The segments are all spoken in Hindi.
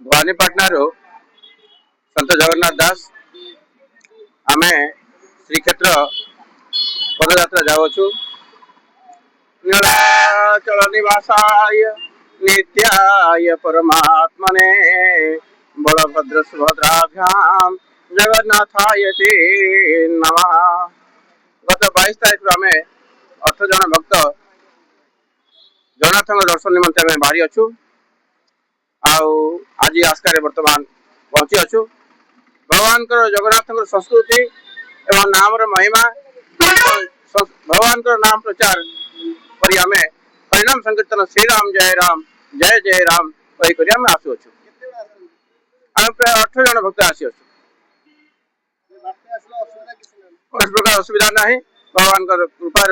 भवानीपाटना संत जगन्नाथ दास आमे श्रीक्षेत्र पदयात्रा जावछु। नीलाचल निवासाय नित्याय परमात्मने बलभद्र सुभद्राभ्याम जगन्नाथाय ते नमः। गत 22 तारीख आम 8 जन भक्त जगन्नाथ दर्शन निमंते आम बाहरी अच्छु। आज आस्कार बर्तमान पहुंची अच्छु। भगवान जगन्नाथ संस्कृति एवं नाम महिमा भगवान नाम प्रचार करी आमे हरिनाम संकीर्तन श्रीराम जय जय राम कही आम आसुचु। आम प्राय 8 जन भक्त आसी कौन प्रकार असुविधा ना भगवान कृपा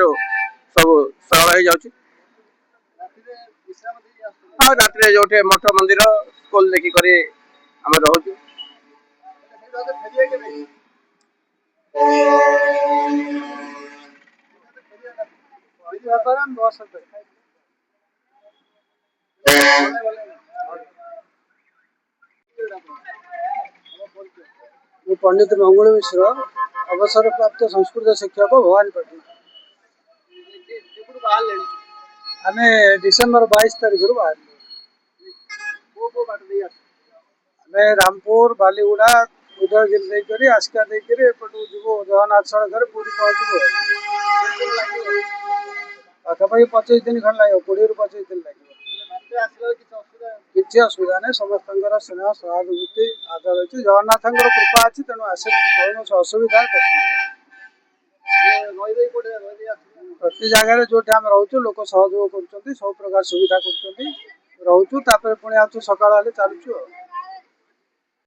सब सरल हो जाऊँ। हाँ रात्रि जो मठ मंदिर स्कूल देखिक आम रोचु। पंडित मंगल मिश्र अवसर प्राप्त संस्कृत शिक्षक भवानीपाटना। आम डिसेम्बर 22 तारीख बाहर रामपुर बालीगुड़ा उदयगिरी आस्का एपटू जीव जगन्नाथ सड़क पूरी पहुँचू। पाखापाखि 25 दिन खंड लगे 20 ରୁ 25 दिन लगे। किसी असुविधा नहीं समस्त स्नेह सहानुभूति आदर अच्छी जगन्नाथ कृपा अच्छी तेणु आस कौन असुविधा प्रति जगह जो आम रोचु लोक सहयोग कर सब प्रकार सुविधा कर रोचु पुणी आज सका चलुचु।